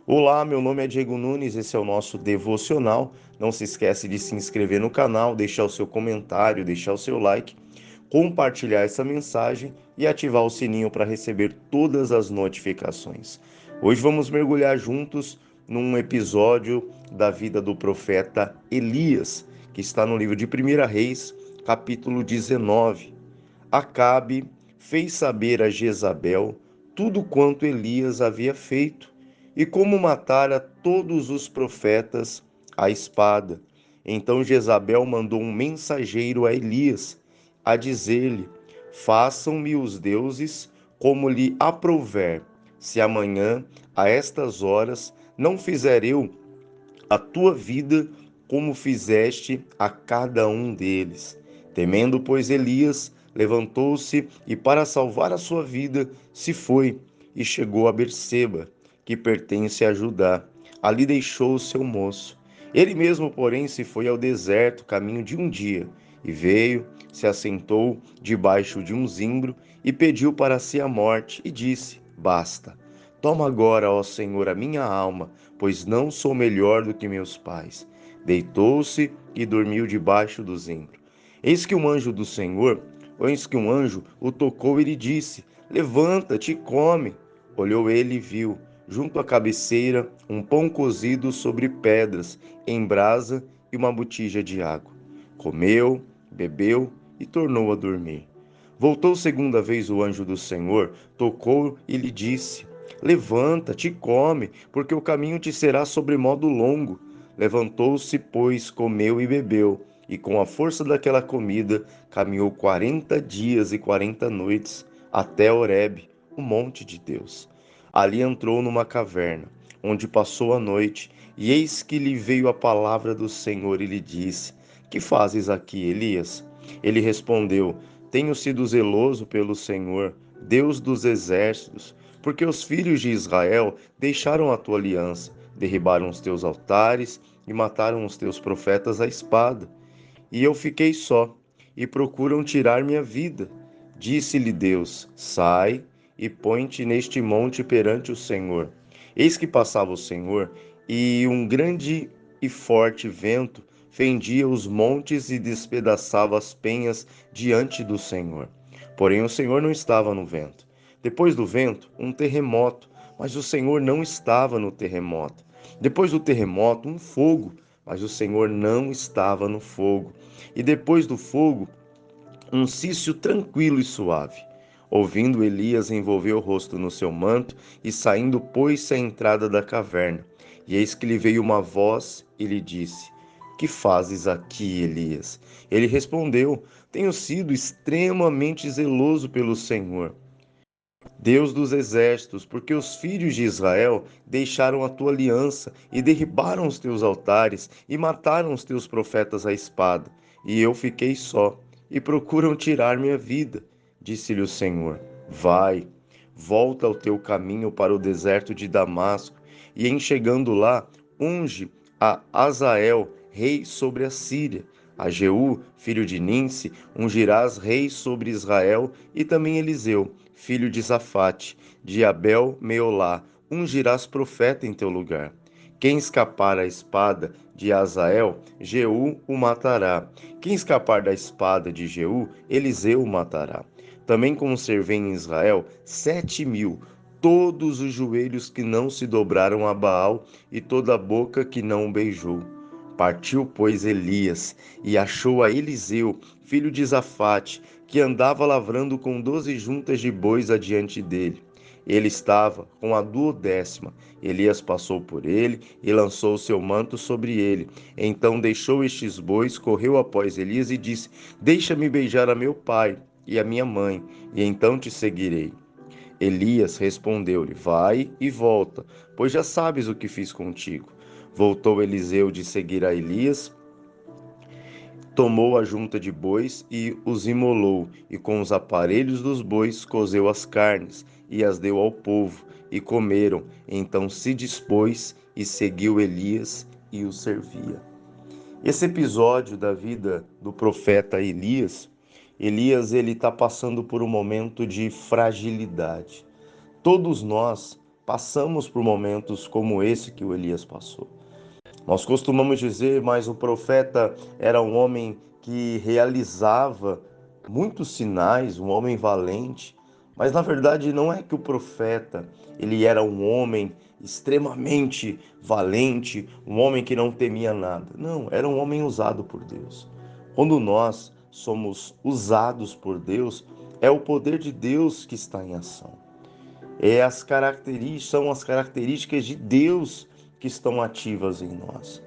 Olá, meu nome é Diego Nunes, esse é o nosso devocional. Não se esquece de se inscrever no canal, deixar o seu comentário, deixar o seu like, compartilhar essa mensagem e ativar o sininho para receber todas as notificações. Hoje vamos mergulhar juntos num episódio da vida do profeta Elias, que está no livro de 1 Reis, capítulo 19. Acabe fez saber a Jezabel tudo quanto Elias havia feito e como matara todos os profetas à espada. Então Jezabel mandou um mensageiro a Elias, a dizer-lhe: Façam-me os deuses como lhe aprouver, se amanhã, a estas horas, não fizer eu a tua vida como fizeste a cada um deles. Temendo, pois, Elias, levantou-se e, para salvar a sua vida, se foi e chegou a Berseba, que pertence a Judá. Ali deixou o seu moço. Ele mesmo, porém, se foi ao deserto, caminho de um dia, e veio, se assentou debaixo de um zimbro e pediu para si a morte, e disse: Basta. Toma agora, ó Senhor, a minha alma, pois não sou melhor do que meus pais. Deitou-se e dormiu debaixo do zimbro. Eis que um anjo do Senhor, eis que um anjo o tocou e lhe disse: Levanta-te e come. Olhou ele e viu, junto à cabeceira, um pão cozido sobre pedras, em brasa e uma botija de água. Comeu, bebeu e tornou a dormir. Voltou segunda vez o anjo do Senhor, tocou e lhe disse: Levanta-te e come, porque o caminho te será sobremodo longo. Levantou-se, pois, comeu e bebeu, e com a força daquela comida caminhou 40 dias e 40 noites até Horebe, o monte de Deus. Ali entrou numa caverna, onde passou a noite, e eis que lhe veio a palavra do Senhor e lhe disse: Que fazes aqui, Elias? Ele respondeu: Tenho sido zeloso pelo Senhor, Deus dos exércitos, porque os filhos de Israel deixaram a tua aliança, derribaram os teus altares e mataram os teus profetas à espada. E eu fiquei só, e procuram tirar minha vida. Disse-lhe Deus: Sai e põe-te neste monte perante o Senhor. Eis que passava o Senhor, e um grande e forte vento fendia os montes e despedaçava as penhas diante do Senhor. Porém, o Senhor não estava no vento. Depois do vento, um terremoto, mas o Senhor não estava no terremoto. Depois do terremoto, um fogo, mas o Senhor não estava no fogo. E depois do fogo, um cício tranquilo e suave. Ouvindo, Elias envolveu o rosto no seu manto e, saindo, pôs-se à entrada da caverna. E eis que lhe veio uma voz e lhe disse: Que fazes aqui, Elias? Ele respondeu: Tenho sido extremamente zeloso pelo Senhor, Deus dos exércitos, porque os filhos de Israel deixaram a tua aliança e derribaram os teus altares e mataram os teus profetas à espada. E eu fiquei só, e procuram tirar minha vida. Disse-lhe o Senhor: Vai, volta ao teu caminho para o deserto de Damasco, e em chegando lá, unge a Azael, rei sobre a Síria. A Jeú, filho de Ninsi, ungirás rei sobre Israel, e também Eliseu, filho de Safate, de Abel Meolá, ungirás profeta em teu lugar. Quem escapar à espada de Azael, Jeú o matará. Quem escapar da espada de Jeú, Eliseu o matará. Também conservei em Israel 7.000, todos os joelhos que não se dobraram a Baal e toda a boca que não o beijou. Partiu, pois, Elias e achou a Eliseu, filho de Safate, que andava lavrando com 12 juntas de bois adiante dele. Ele estava com a 12ª. Elias passou por ele e lançou o seu manto sobre ele. Então deixou estes bois, correu após Elias e disse: Deixa-me beijar a meu pai e a minha mãe, e então te seguirei. Elias respondeu-lhe: Vai e volta, pois já sabes o que fiz contigo. Voltou Eliseu de seguir a Elias, tomou a junta de bois e os imolou, e com os aparelhos dos bois cozeu as carnes, e as deu ao povo, e comeram. Então se dispôs e seguiu Elias e o servia. Esse episódio da vida do profeta Elias ele está passando por um momento de fragilidade. Todos nós passamos por momentos como esse que o Elias passou. Nós costumamos dizer, mas o profeta era um homem que realizava muitos sinais, um homem valente. Mas na verdade não é que o profeta, ele era um homem extremamente valente, um homem que não temia nada. Não, era um homem usado por Deus. Quando nós somos usados por Deus, é o poder de Deus que está em ação. São as características de Deus que estão ativas em nós.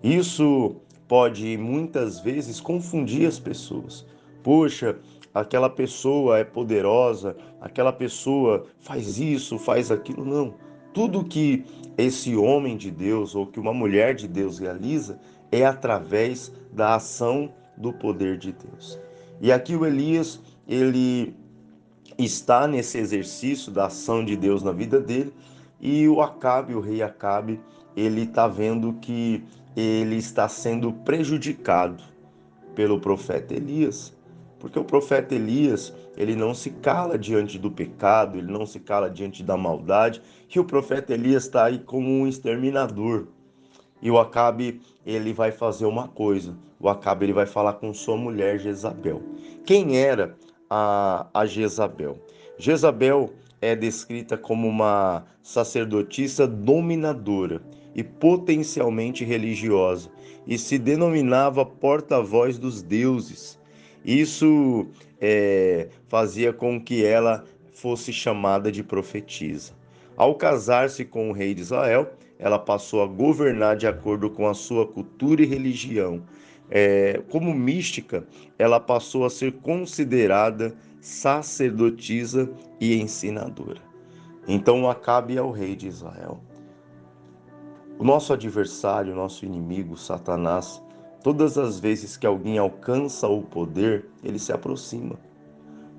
Isso pode muitas vezes confundir as pessoas. Poxa, aquela pessoa é poderosa, aquela pessoa faz isso, faz aquilo. Não. Tudo que esse homem de Deus ou que uma mulher de Deus realiza é através da ação do poder de Deus. E aqui o Elias, ele está nesse exercício da ação de Deus na vida dele, e o rei Acabe, ele está vendo que ele está sendo prejudicado pelo profeta Elias, porque o profeta Elias, ele não se cala diante do pecado, ele não se cala diante da maldade, e o profeta Elias está aí como um exterminador. E o Acabe, ele vai fazer uma coisa. O Acabe, ele vai falar com sua mulher Jezabel. Quem era a Jezabel? Jezabel é descrita como uma sacerdotisa dominadora e potencialmente religiosa, e se denominava porta-voz dos deuses. Isso fazia com que ela fosse chamada de profetisa. Ao casar-se com o rei de Israel, ela passou a governar de acordo com a sua cultura e religião. Como mística, ela passou a ser considerada sacerdotisa e ensinadora. Então Acabe é o rei de Israel. O nosso adversário, o nosso inimigo, Satanás, todas as vezes que alguém alcança o poder, ele se aproxima.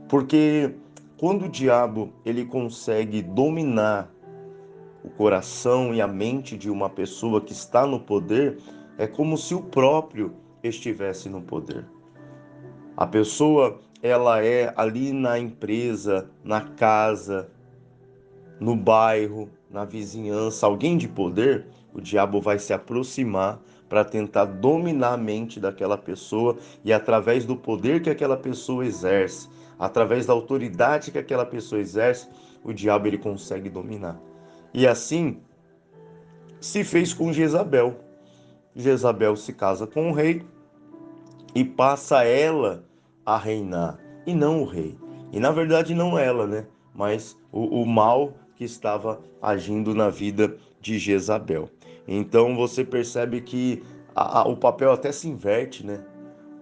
Porque quando o diabo ele consegue dominar o coração e a mente de uma pessoa que está no poder, é como se o próprio estivesse no poder. A pessoa, ela é ali na empresa, na casa, no bairro, na vizinhança, alguém de poder, o diabo vai se aproximar para tentar dominar a mente daquela pessoa, e através do poder que aquela pessoa exerce, através da autoridade que aquela pessoa exerce, o diabo ele consegue dominar. E assim se fez com Jezabel. Jezabel se casa com o rei e passa ela a reinar, e não o rei. E na verdade não ela, né? Mas o mal que estava agindo na vida de Jezabel. Então você percebe que o papel até se inverte, né?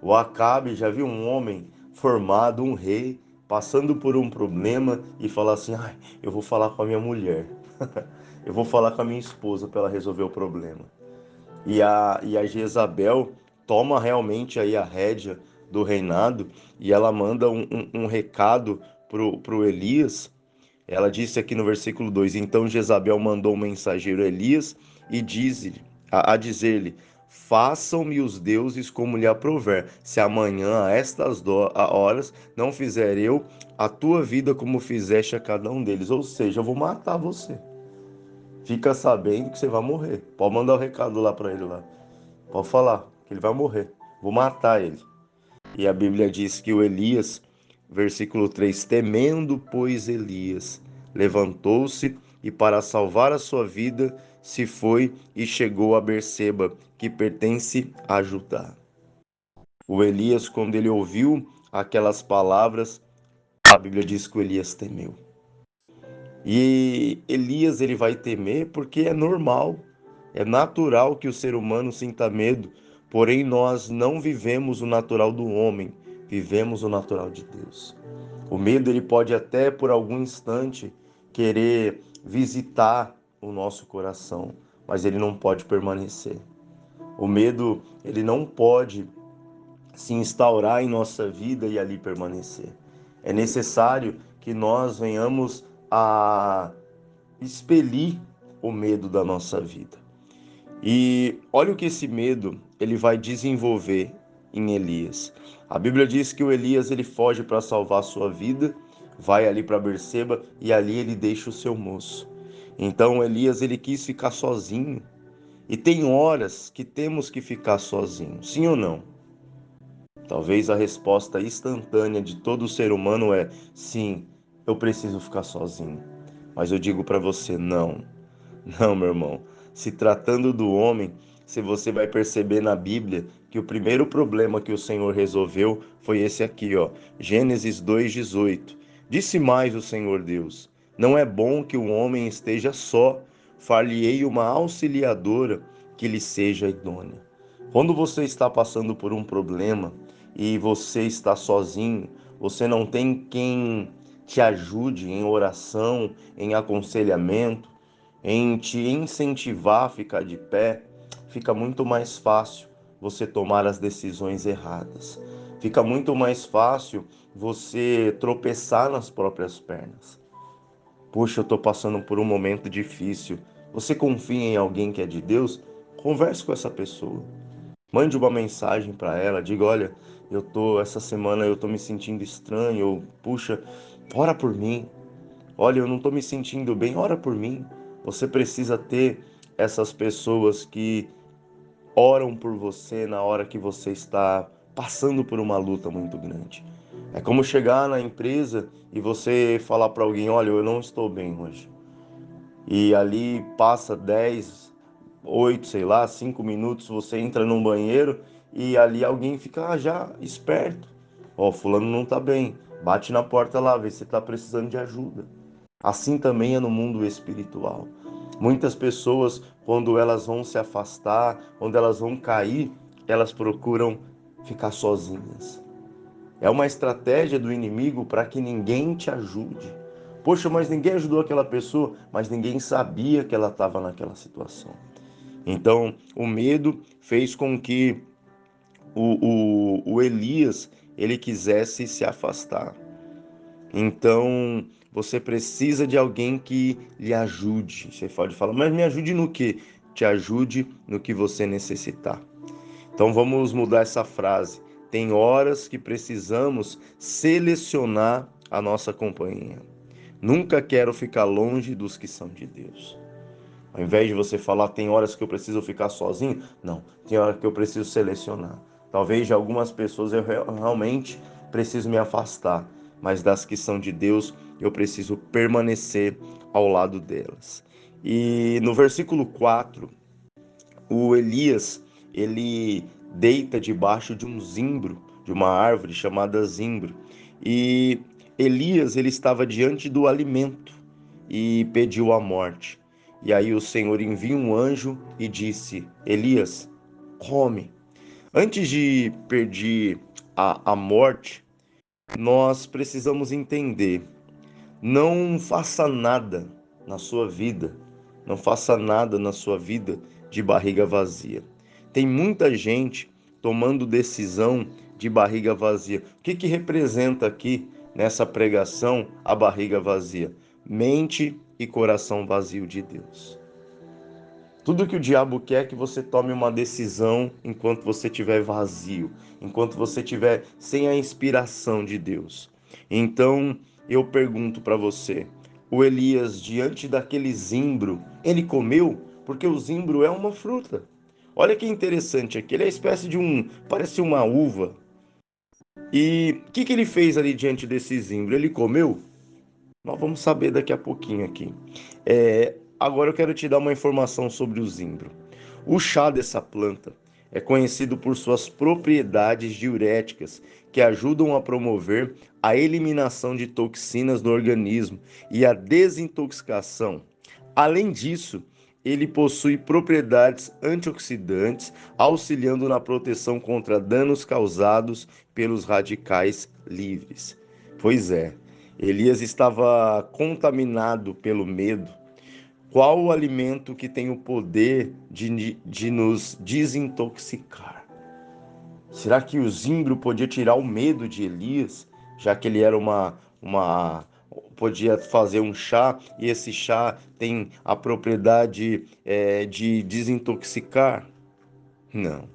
O Acabe já viu um homem formado, um rei, passando por um problema e falar assim: eu vou falar com a minha mulher, eu vou falar com a minha esposa para ela resolver o problema. E a Jezabel toma realmente aí a rédea do reinado, e ela manda um recado pro Elias. Ela disse aqui no versículo 2: Então Jezabel mandou um mensageiro a Elias e a dizer-lhe: Façam-me os deuses como lhe aprouver, se amanhã a estas horas não fizer eu a tua vida como fizeste a cada um deles. Ou seja, eu vou matar você. Fica sabendo que você vai morrer. Pode mandar o recado lá para ele lá. Pode falar que ele vai morrer. Vou matar ele. E a Bíblia diz que o Elias, versículo 3, temendo, pois, Elias, levantou-se e para salvar a sua vida se foi e chegou a Berseba, que pertence a Judá. O Elias, quando ele ouviu aquelas palavras, a Bíblia diz que o Elias temeu. E Elias ele vai temer porque é normal, é natural que o ser humano sinta medo, porém nós não vivemos o natural do homem, vivemos o natural de Deus. O medo ele pode até por algum instante querer visitar o nosso coração, mas ele não pode permanecer. O medo ele não pode se instaurar em nossa vida e ali permanecer. É necessário que nós venhamos a expelir o medo da nossa vida. E olha o que esse medo ele vai desenvolver em Elias. A Bíblia diz que o Elias ele foge para salvar a sua vida, vai ali para Berseba e ali ele deixa o seu moço. Então Elias ele quis ficar sozinho. E tem horas que temos que ficar sozinhos, sim ou não? Talvez a resposta instantânea de todo ser humano é sim, eu preciso ficar sozinho. Mas eu digo para você, não. Não, meu irmão. Se tratando do homem, se você vai perceber na Bíblia que o primeiro problema que o Senhor resolveu foi esse aqui, ó, Gênesis 2:18. Disse mais o Senhor Deus: Não é bom que o homem esteja só, far-lhe-ei uma auxiliadora que lhe seja idônea. Quando você está passando por um problema e você está sozinho, você não tem quem te ajude em oração, em aconselhamento, em te incentivar a ficar de pé, fica muito mais fácil você tomar as decisões erradas. Fica muito mais fácil você tropeçar nas próprias pernas. Puxa, eu estou passando por um momento difícil. Você confia em alguém que é de Deus? Converse com essa pessoa. Mande uma mensagem para ela, diga, olha, essa semana eu tô me sentindo estranho, puxa, ora por mim. Olha, eu não tô me sentindo bem, ora por mim. Você precisa ter essas pessoas que oram por você na hora que você está passando por uma luta muito grande. É como chegar na empresa e você falar para alguém, olha, eu não estou bem hoje. E ali passa 10, 8, sei lá, 5 minutos, você entra num banheiro e ali alguém fica já esperto. Ó, fulano não tá bem. Bate na porta lá, vê se tá precisando de ajuda. Assim também é no mundo espiritual. Muitas pessoas, quando elas vão se afastar, quando elas vão cair, elas procuram ficar sozinhas. É uma estratégia do inimigo para que ninguém te ajude. Poxa, mas ninguém ajudou aquela pessoa, mas ninguém sabia que ela estava naquela situação. Então, o medo fez com que o Elias ele quisesse se afastar. Então, você precisa de alguém que lhe ajude. Você pode falar, mas me ajude no quê? Te ajude no que você necessitar. Então, vamos mudar essa frase. Tem horas que precisamos selecionar a nossa companhia. Nunca quero ficar longe dos que são de Deus. Ao invés de você falar, tem horas que eu preciso ficar sozinho, não, tem horas que eu preciso selecionar. Talvez de algumas pessoas eu realmente preciso me afastar, mas das que são de Deus, eu preciso permanecer ao lado delas. E no versículo 4, o Elias, ele deita debaixo de um zimbro, de uma árvore chamada zimbro. E Elias, ele estava diante do alimento e pediu a morte. E aí o Senhor envia um anjo e disse: Elias, come. Antes de pedir a morte, nós precisamos entender: não faça nada na sua vida, não faça nada na sua vida de barriga vazia. Tem muita gente tomando decisão de barriga vazia. O que representa aqui nessa pregação a barriga vazia? Mente e coração vazio de Deus. Tudo que o diabo quer é que você tome uma decisão enquanto você estiver vazio, enquanto você estiver sem a inspiração de Deus. Então, eu pergunto para você, o Elias, diante daquele zimbro, ele comeu? Porque o zimbro é uma fruta. Olha que interessante aqui, ele é espécie de parece uma uva. E o que ele fez ali diante desse zimbro? Ele comeu? Nós vamos saber daqui a pouquinho aqui. Agora eu quero te dar uma informação sobre o zimbro. O chá dessa planta é conhecido por suas propriedades diuréticas, que ajudam a promover a eliminação de toxinas no organismo e a desintoxicação. Além disso, ele possui propriedades antioxidantes, auxiliando na proteção contra danos causados pelos radicais livres. Pois é, Elias estava contaminado pelo medo. Qual o alimento que tem o poder de nos desintoxicar? Será que o zimbro podia tirar o medo de Elias, já que ele era podia fazer um chá e esse chá tem a propriedade de desintoxicar? Não.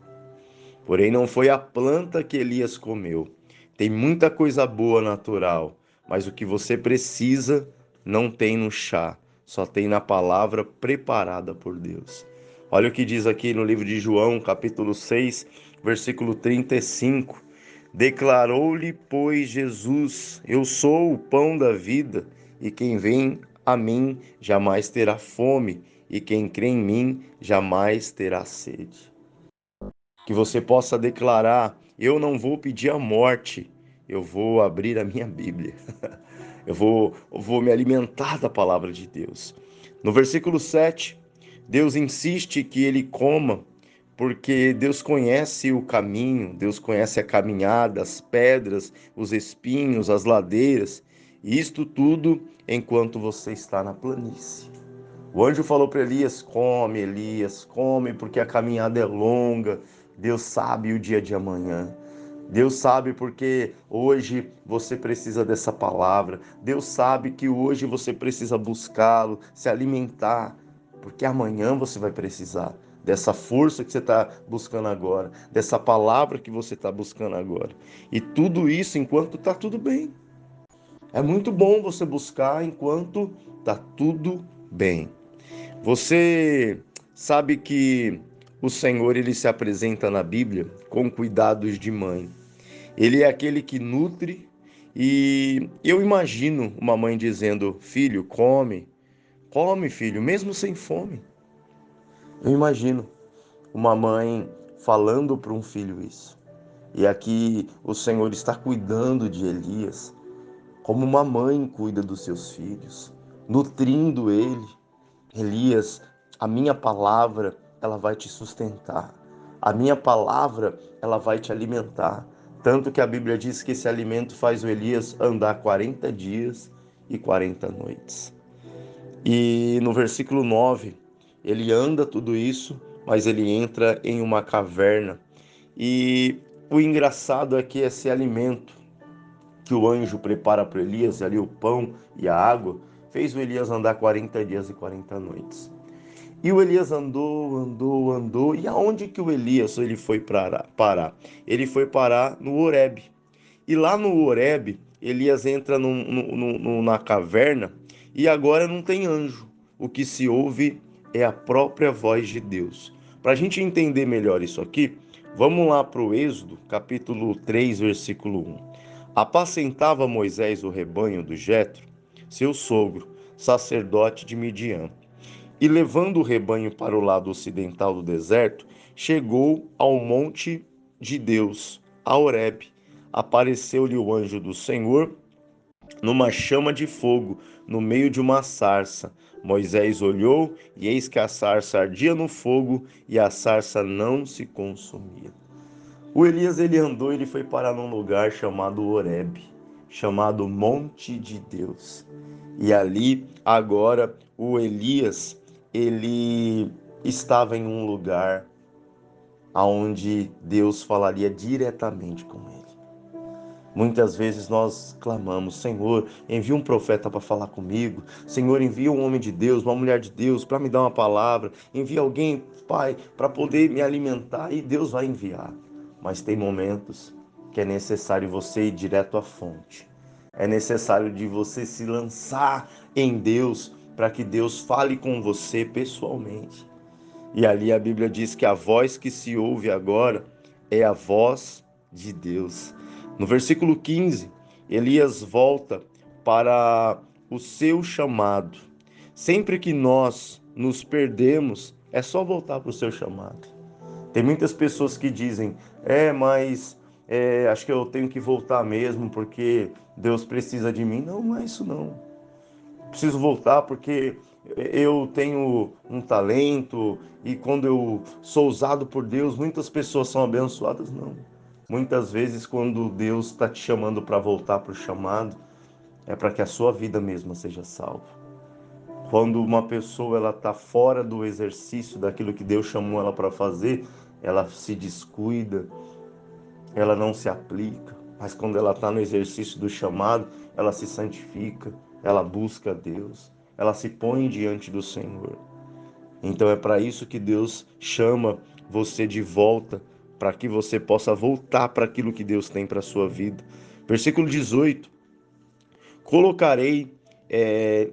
Porém, não foi a planta que Elias comeu. Tem muita coisa boa natural, mas o que você precisa não tem no chá, só tem na palavra preparada por Deus. Olha o que diz aqui no livro de João, capítulo 6, versículo 35. Declarou-lhe, pois, Jesus: Eu sou o pão da vida, e quem vem a mim jamais terá fome, e quem crê em mim jamais terá sede. Que você possa declarar: eu não vou pedir a morte, eu vou abrir a minha Bíblia. Eu vou me alimentar da palavra de Deus. No versículo 7, Deus insiste que ele coma, porque Deus conhece o caminho, Deus conhece a caminhada, as pedras, os espinhos, as ladeiras, e isto tudo enquanto você está na planície. O anjo falou para Elias, come, porque a caminhada é longa. Deus sabe o dia de amanhã. Deus sabe porque hoje você precisa dessa palavra. Deus sabe que hoje você precisa buscá-lo, se alimentar, porque amanhã você vai precisar dessa força que você está buscando agora, dessa palavra que você está buscando agora. E tudo isso enquanto está tudo bem. É muito bom você buscar enquanto está tudo bem. Você sabe que o Senhor ele se apresenta na Bíblia com cuidados de mãe. Ele é aquele que nutre e eu imagino uma mãe dizendo: "Filho, come, come, filho, mesmo sem fome". Eu imagino uma mãe falando para um filho isso. E aqui o Senhor está cuidando de Elias, como uma mãe cuida dos seus filhos, nutrindo ele. Elias, a minha palavra, ela vai te sustentar. A minha palavra, ela vai te alimentar. Tanto que a Bíblia diz que esse alimento faz o Elias andar 40 dias e 40 noites. E no versículo 9, ele anda tudo isso, mas ele entra em uma caverna. E o engraçado é que esse alimento que o anjo prepara para Elias, ali o pão e a água, fez o Elias andar 40 dias e 40 noites. E o Elias andou, e aonde que o Elias ele foi parar? Ele foi parar no Horebe. E lá no Horebe, Elias entra na caverna e agora não tem anjo. O que se ouve é a própria voz de Deus. Para a gente entender melhor isso aqui, vamos lá para o Êxodo, capítulo 3, versículo 1. Apacentava Moisés o rebanho do Jetro, seu sogro, sacerdote de Midian. E levando o rebanho para o lado ocidental do deserto, chegou ao monte de Deus, a Horebe. Apareceu-lhe o anjo do Senhor numa chama de fogo, no meio de uma sarça. Moisés olhou, e eis que a sarça ardia no fogo, e a sarça não se consumia. O Elias ele andou, ele foi parar num lugar chamado Horebe, chamado Monte de Deus. E ali, agora, o Elias, ele estava em um lugar onde Deus falaria diretamente com ele. Muitas vezes nós clamamos: Senhor, envia um profeta para falar comigo. Senhor, envia um homem de Deus, uma mulher de Deus para me dar uma palavra. Envia alguém, Pai, para poder me alimentar. E Deus vai enviar. Mas tem momentos que é necessário você ir direto à fonte. É necessário de você se lançar em Deus para que Deus fale com você pessoalmente. E ali a Bíblia diz que a voz que se ouve agora é a voz de Deus. No versículo 15, Elias volta para o seu chamado. Sempre que nós nos perdemos, é só voltar para o seu chamado. Tem muitas pessoas que dizem: mas acho que eu tenho que voltar mesmo porque Deus precisa de mim. Não, não é isso não. Preciso voltar porque eu tenho um talento e quando eu sou usado por Deus, muitas pessoas são abençoadas. Não. Muitas vezes, quando Deus está te chamando para voltar para o chamado, é para que a sua vida mesma seja salva. Quando uma pessoa ela está fora do exercício daquilo que Deus chamou ela para fazer, ela se descuida, ela não se aplica. Mas quando ela está no exercício do chamado, ela se santifica, ela busca a Deus, ela se põe diante do Senhor. Então é para isso que Deus chama você de volta, para que você possa voltar para aquilo que Deus tem para a sua vida. Versículo 18: Colocarei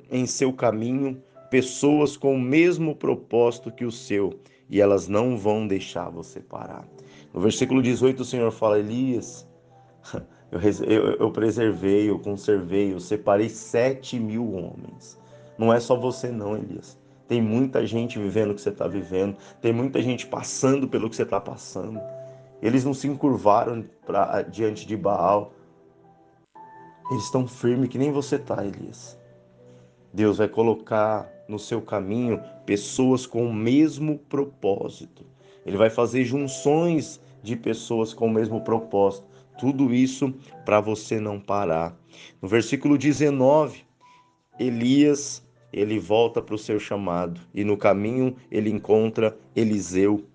em seu caminho pessoas com o mesmo propósito que o seu, e elas não vão deixar você parar. No versículo 18, o Senhor fala: Elias, eu preservei, eu conservei, eu separei 7.000 homens. Não é só você não, Elias. Tem muita gente vivendo o que você está vivendo, tem muita gente passando pelo que você está passando. Eles não se encurvaram diante de Baal, eles estão firmes que nem você está, Elias. Deus vai colocar no seu caminho pessoas com o mesmo propósito. Ele vai fazer junções de pessoas com o mesmo propósito. Tudo isso para você não parar. No versículo 19, Elias, ele volta para o seu chamado e no caminho ele encontra Eliseu.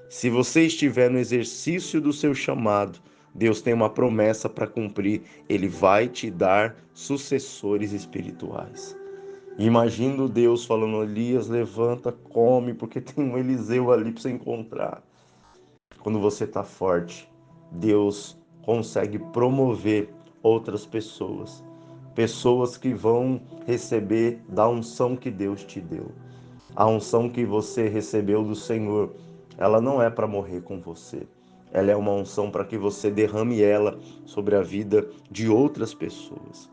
Se você estiver no exercício do seu chamado, Deus tem uma promessa para cumprir. Ele vai te dar sucessores espirituais. Imagino Deus falando: Elias, levanta, come, porque tem um Eliseu ali para você encontrar. Quando você está forte, Deus consegue promover outras pessoas. Pessoas que vão receber da unção que Deus te deu. A unção que você recebeu do Senhor, ela não é para morrer com você. Ela é uma unção para que você derrame ela sobre a vida de outras pessoas.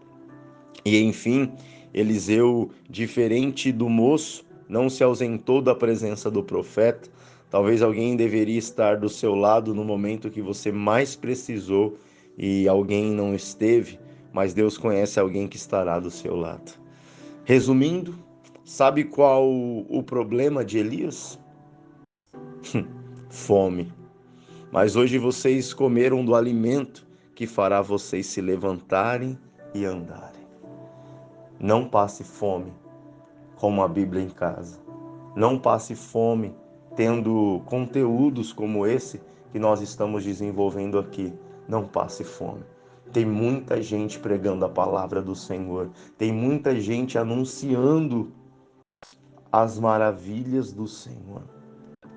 E enfim, Eliseu, diferente do moço, não se ausentou da presença do profeta. Talvez alguém deveria estar do seu lado no momento que você mais precisou e alguém não esteve, mas Deus conhece alguém que estará do seu lado. Resumindo, sabe qual o problema de Elias? Fome. Mas hoje vocês comeram do alimento que fará vocês se levantarem e andarem. Não passe fome com uma Bíblia em casa. Não passe fome tendo conteúdos como esse que nós estamos desenvolvendo aqui. Não passe fome. Tem muita gente pregando a palavra do Senhor. Tem muita gente anunciando as maravilhas do Senhor.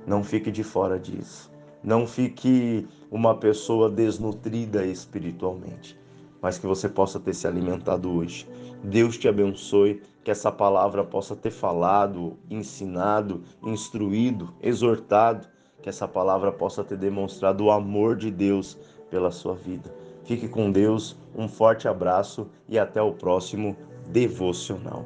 Não fique de fora disso. Não fique uma pessoa desnutrida espiritualmente, mas que você possa ter se alimentado hoje. Deus te abençoe, que essa palavra possa ter falado, ensinado, instruído, exortado, que essa palavra possa ter demonstrado o amor de Deus pela sua vida. Fique com Deus, um forte abraço e até o próximo devocional.